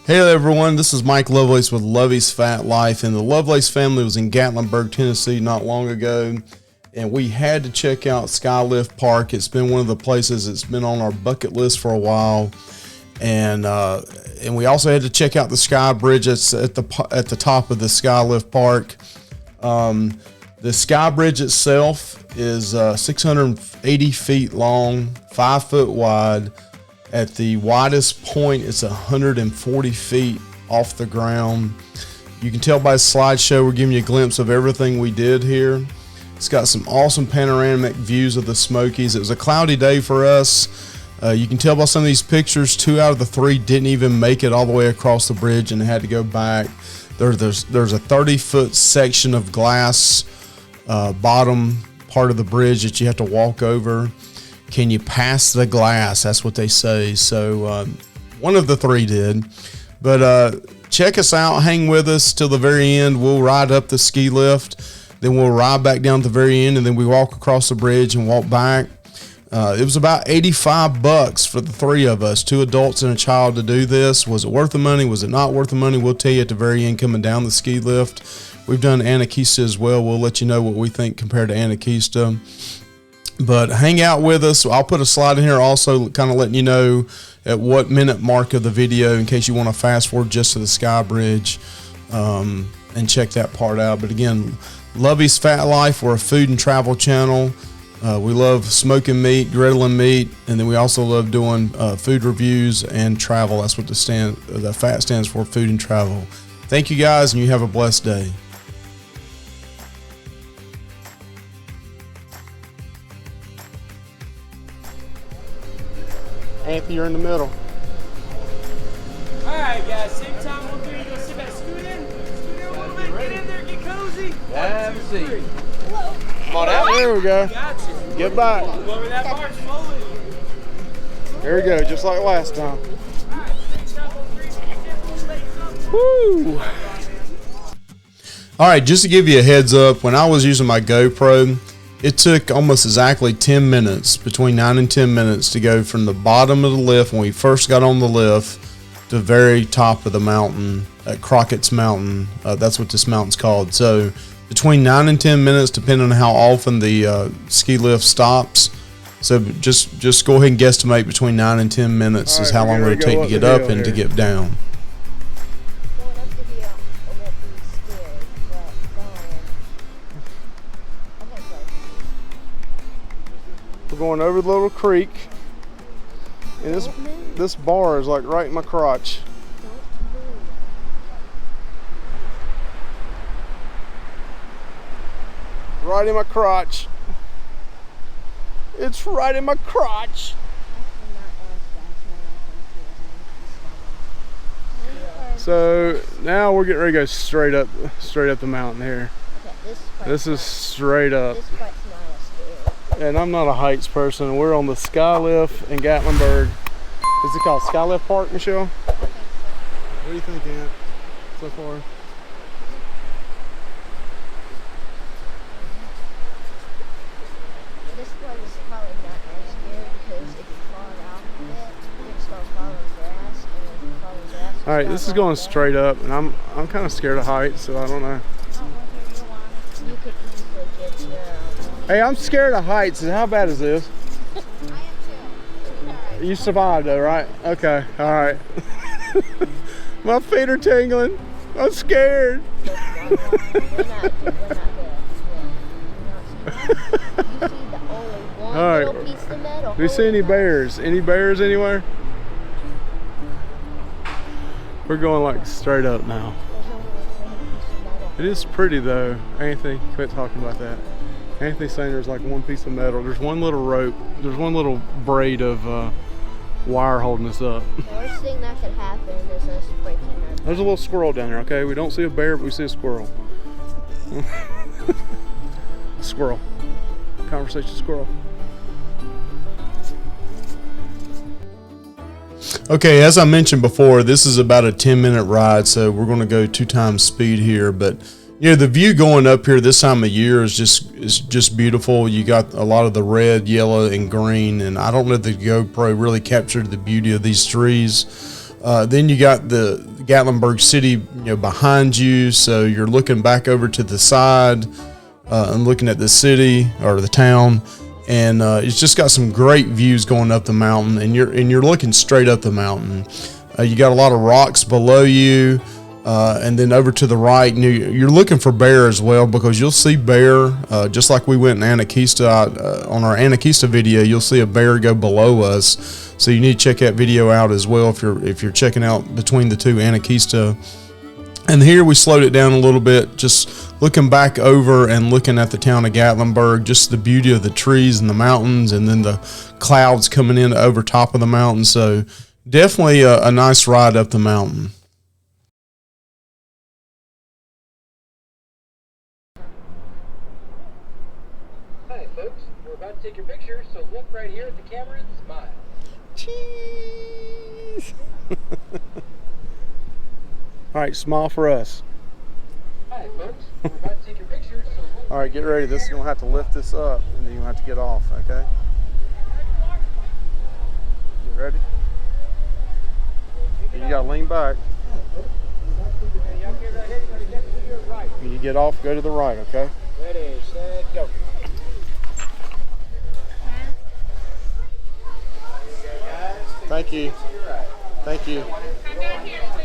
Hey everyone, this is Mike Lovelace with Lovey's Fat Life, and the Lovelace family was in Gatlinburg, Tennessee not long ago, and we had to check out Skylift Park. It's been one of the places that's been on our bucket list for a while, and we also had to check out the Skybridge that's at the top of the Skylift Park. The Skybridge itself is 680 feet long, 5 foot wide. At the widest point, it's 140 feet off the ground. You can tell by the slideshow, we're giving you a glimpse of everything we did here. It's got some awesome panoramic views of the Smokies. It was a cloudy day for us. You can tell by some of these pictures, 2 out of the 3 didn't even make it all the way across the bridge and had to go back. There's a 30-foot section of glass bottom part of the bridge that you have to walk over. Can you pass the glass? That's what they say. So one of the 3 did. But check us out. Hang with us till the very end. We'll ride up the ski lift. Then we'll ride back down to the very end, and then we walk across the bridge and walk back. It was about $85 for the 3 of us, 2 adults and a child, to do this. Was it worth the money? Was it not worth the money? We'll tell you at the very end coming down the ski lift. We've done Anakeesta as well. We'll let you know what we think compared to Anakeesta. But hang out with us. I'll put a slide in here also kind of letting you know at what minute mark of the video in case you want to fast forward just to the Skybridge and check that part out. But again, Lovey's Fat Life, we're a food and travel channel. We love smoking meat, griddling meat, and then we also love doing food reviews and travel. That's what the FAT stands for, food and travel. Thank you guys, and you have a blessed day. Anthony, you're in the middle. Alright guys, same time, 1, 3, go sit back, scoot in a little bit, get in there, get cozy. Have a seat. Come on out. There we go. Gotcha. Get back. Go over that bar slowly. There we go, just like last time. Alright, next time, 1, 3, legs up. Woo! Alright, just to give you a heads up, when I was using my GoPro, it took almost exactly 10 minutes, between 9 and 10 minutes, to go from the bottom of the lift when we first got on the lift to the very top of the mountain at Crockett's Mountain. That's what this mountain's called. So between 9 and 10 minutes, depending on how often the ski lift stops. So just go ahead and guesstimate between 9 and 10 minutes is how long it would take to get up and to get down. We're going over the little creek, and this bar is like right in my crotch. Right in my crotch. It's right in my crotch. So now we're getting ready to go straight up the mountain here. This is straight up. And I'm not a heights person. We're on the Skylift in Gatlinburg. Is it called Skylift Park, Michelle? What do you think, Aunt, so far? This one is probably not as good because if you fall off of it, you're just going to fall in grass, and if you fall in grass, All right, this is going straight up, and I'm kind of scared of heights, so I don't know. you could easily get your Hey, I'm scared of heights. How bad is this? You survived though, right? Okay, all right. My feet are tingling. I'm scared. All right. Do you see any bears? Any bears anywhere? We're going like straight up now. It is pretty though. Anthony, quit talking about that. Anthony's saying there's like one piece of metal. There's one little rope. There's one little braid of wire holding us up. The worst thing that could happen is us breaking our back. There's a little squirrel down there, okay? We don't see a bear, but we see a squirrel. Squirrel. Conversation squirrel. Okay, as I mentioned before, this is about a 10-minute ride, so we're going to go 2 times speed here, but you know, the view going up here this time of year is just beautiful. You got a lot of the red, yellow, and green, and I don't know if the GoPro really captured the beauty of these trees, Then you got the Gatlinburg city, behind you, so you're looking back over to the side and looking at the city or the town, and it's just got some great views going up the mountain, and you're looking straight up the mountain. You got a lot of rocks below you, and then over to the right, you're looking for bear as well, because you'll see bear, just like we went in Anakeesta, on our Anakeesta video, you'll see a bear go below us. So you need to check that video out as well if you're checking out between the two Anakeesta. And here we slowed it down a little bit, just looking back over and looking at the town of Gatlinburg, just the beauty of the trees and the mountains, and then the clouds coming in over top of the mountain. So definitely a nice ride up the mountain. Hi folks, we're about to take your picture, so look right here at the camera and smile. Cheese! All right, smile for us. Hi folks, we're about to take your picture, so look. All right, get ready. This is going to have to lift this up, and then you're going to have to get off, okay? Get ready? And you got to lean back. When you get off, go to the right, okay? Ready, set, go. Thank you. Thank you. Come down here, please.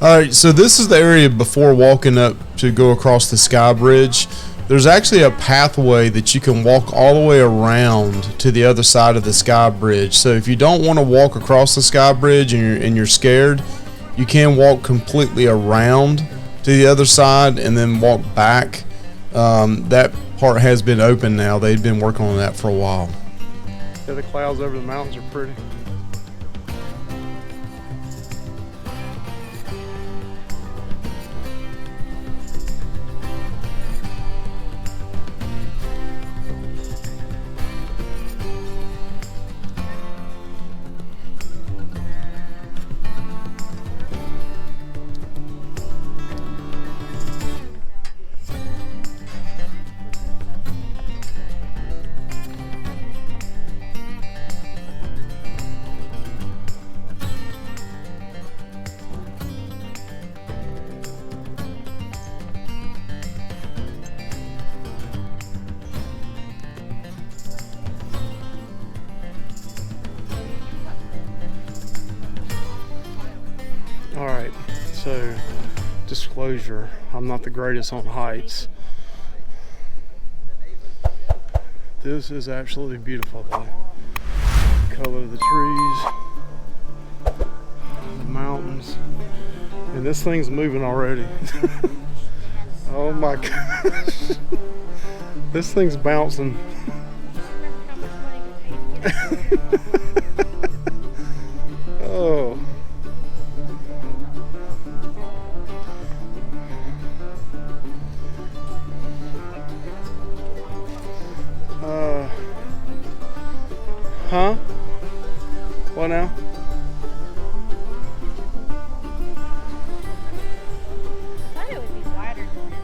All right, so this is the area before walking up to go across the Skybridge. There's actually a pathway that you can walk all the way around to the other side of the Skybridge. So if you don't want to walk across the Skybridge and you're scared, you can walk completely around to the other side and then walk back. That part has been open now. They've been working on that for a while. Yeah, the clouds over the mountains are pretty. Alright, so disclosure, I'm not the greatest on heights. This is absolutely beautiful though. The color of the trees, the mountains, and this thing's moving already. Oh my gosh. This thing's bouncing. Oh. Huh? What now? I thought it would be wider than this.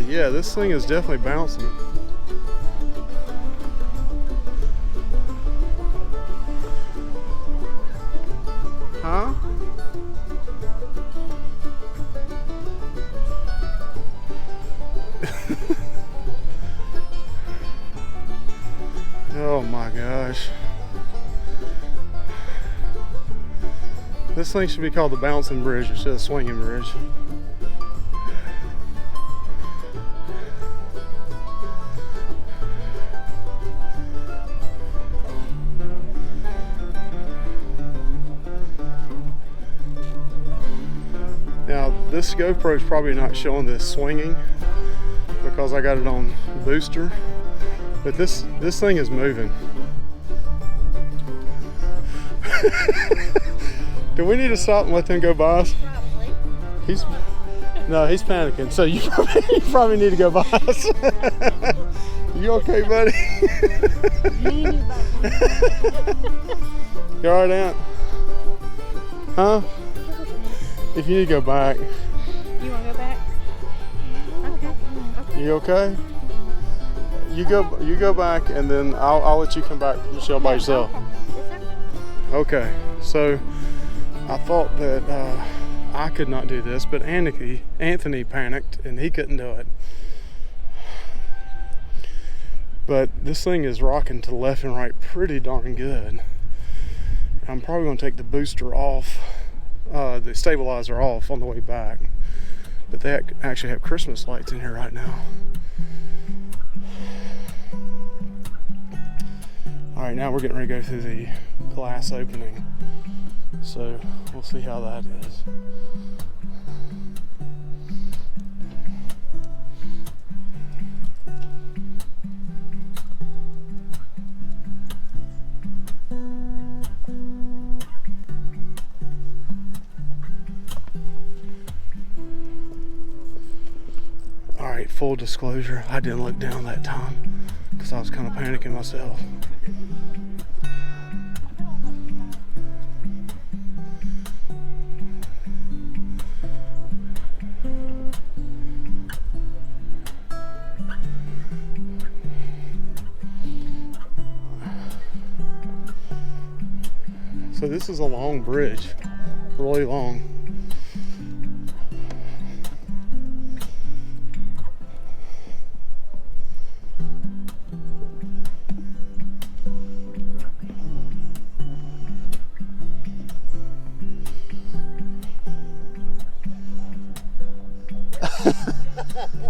Yeah, this thing is definitely bouncing. Huh? Oh my gosh. This thing should be called the bouncing bridge instead of the swinging bridge. this GoPro is probably not showing this swinging because I got it on booster, but this thing is moving. Do we need to stop and let them go by us? Probably. He's panicking, so you probably need to go by us. You okay, buddy? You alright, Aunt? Huh? If you need to go back. You want to go back? Okay. You okay? You go back, and then I'll let you come back, Michelle, by yourself. Okay. So I thought that I could not do this, but Anthony panicked and he couldn't do it. But this thing is rocking to the left and right pretty darn good. I'm probably going to take the booster off, the stabilizer off on the way back. But they actually have Christmas lights in here right now. Alright, now we're getting ready to go through the glass opening. So we'll see how that is. Alright, full disclosure, I didn't look down that time because I was kind of panicking myself. So this is a long bridge, really long.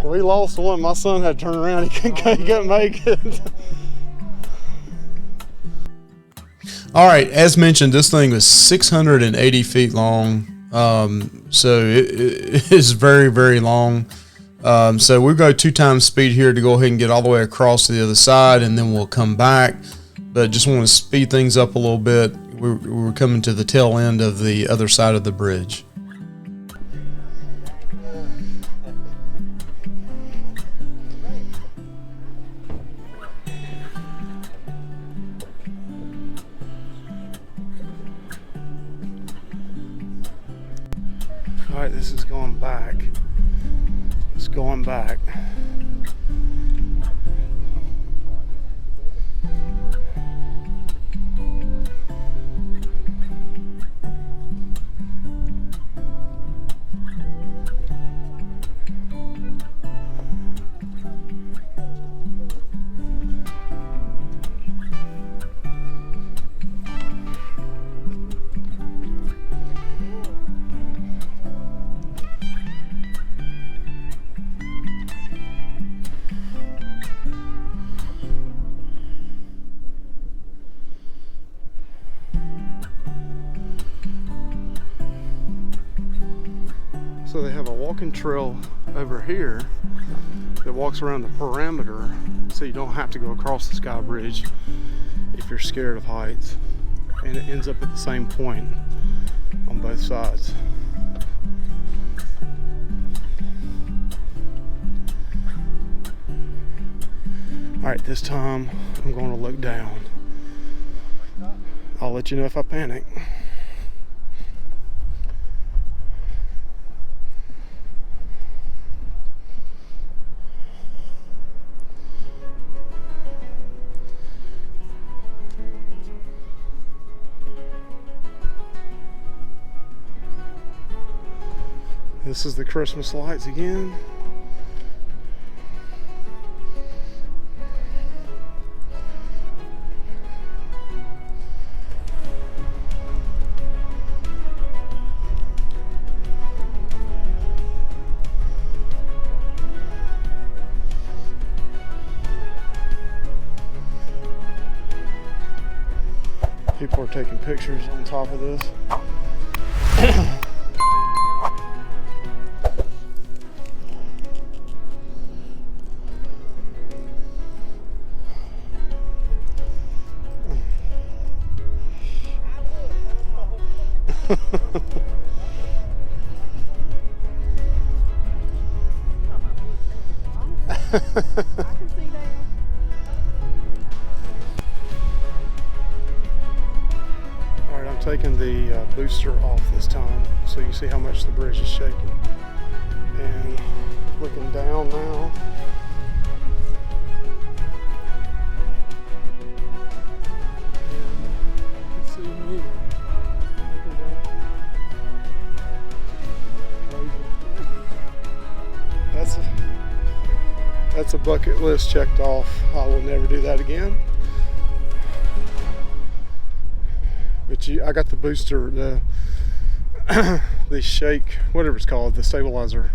We lost one. My son had to turn around. He couldn't make it. All right, as mentioned, this thing was 680 feet long, so it is very, very long. So we'll go 2 times speed here to go ahead and get all the way across to the other side, and then we'll come back. But just want to speed things up a little bit. We're coming to the tail end of the other side of the bridge. Alright, this is going back. It's going back. So they have a walking trail over here that walks around the perimeter, so you don't have to go across the Skybridge if you're scared of heights. And it ends up at the same point on both sides. Alright, this time I'm going to look down. I'll let you know if I panic. This is the Christmas lights again. People are taking pictures on top of this. Alright, I'm taking the booster off this time so you can see how much the bridge is shaking. And looking down now. And you can see me. That's a bucket list checked off. I will never do that again. But I got the booster, the shake, whatever it's called, the stabilizer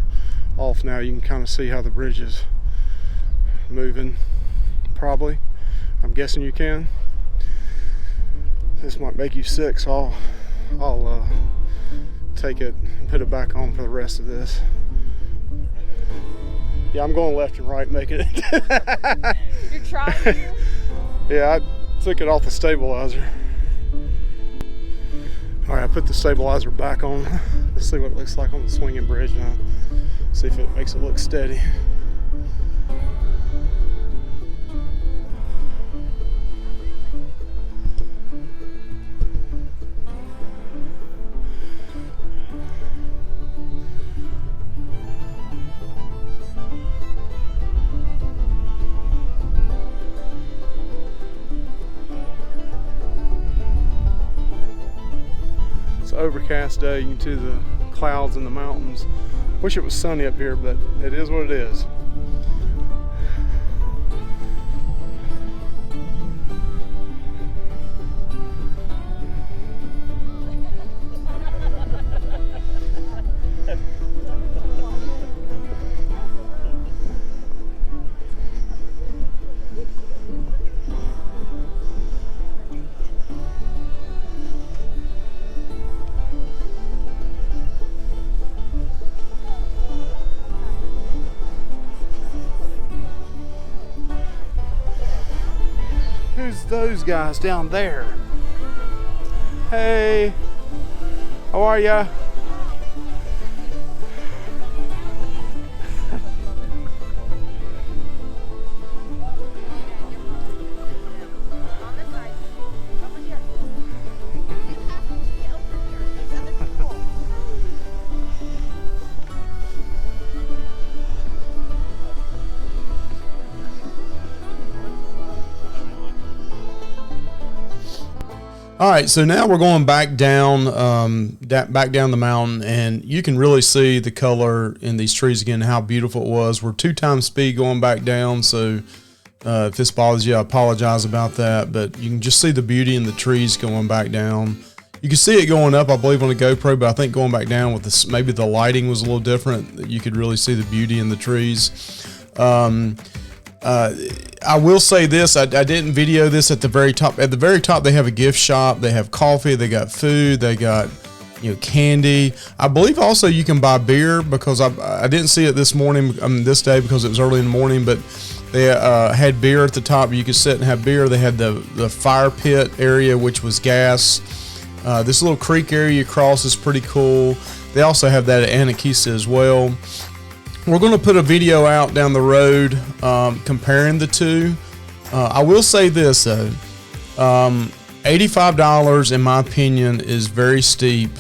off now. You can kind of see how the bridge is moving, probably. I'm guessing you can. This might make you sick, so I'll take it and put it back on for the rest of this. Yeah, I'm going left and right making it. You're trying? Yeah, I took it off the stabilizer. All right, I put the stabilizer back on. Let's see what it looks like on the swinging bridge now. See if it makes it look steady. Overcast day, you can see the clouds in the mountains. Wish it was sunny up here, but it is what it is. Who's those guys down there? Hey, how are ya? All right, so now we're going back down, back down the mountain, and you can really see the color in these trees again, how beautiful it was. We're 2 times speed going back down, so if this bothers you, I apologize about that, but you can just see the beauty in the trees going back down. You can see it going up, I believe, on the GoPro, but I think going back down with this, maybe the lighting was a little different. You could really see the beauty in the trees. I will say this, I didn't video this at the very top. At the very top, they have a gift shop. They have coffee. They got food. They got, candy. I believe also you can buy beer, because I didn't see it this morning, this day, because it was early in the morning, but they had beer at the top. You could sit and have beer. They had the fire pit area, which was gas. This little creek area you cross is pretty cool. They also have that at Anakeesa as well. We're going to put a video out down the road comparing the two. I will say this though, $85 in my opinion is very steep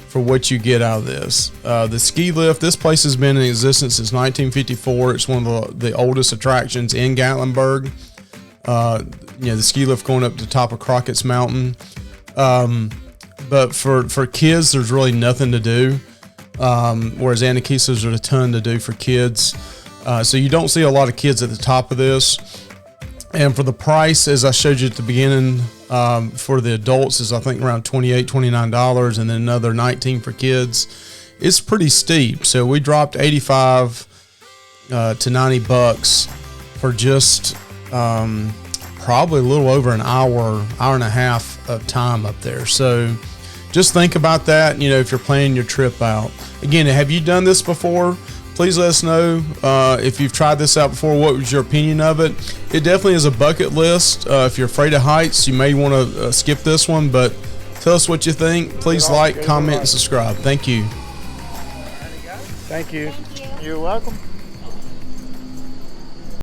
for what you get out of this. The ski lift, this place has been in existence since 1954. It's one of the oldest attractions in Gatlinburg. The ski lift going up to the top of Crockett's Mountain. But for kids, there's really nothing to do. Whereas Anakeesa's there's a ton to do for kids. So you don't see a lot of kids at the top of this. And for the price, as I showed you at the beginning, for the adults is I think around $28, $29, and then another $19 for kids. It's pretty steep. So we dropped $85 to $90 for just probably a little over an hour and a half of time up there. So just think about that, if you're planning your trip out. Again, have you done this before? Please let us know if you've tried this out before. What was your opinion of it? It definitely is a bucket list. If you're afraid of heights, you may want to skip this one, but Tell us what you think. Please like, comment, and subscribe. Thank you. Thank you. You're welcome.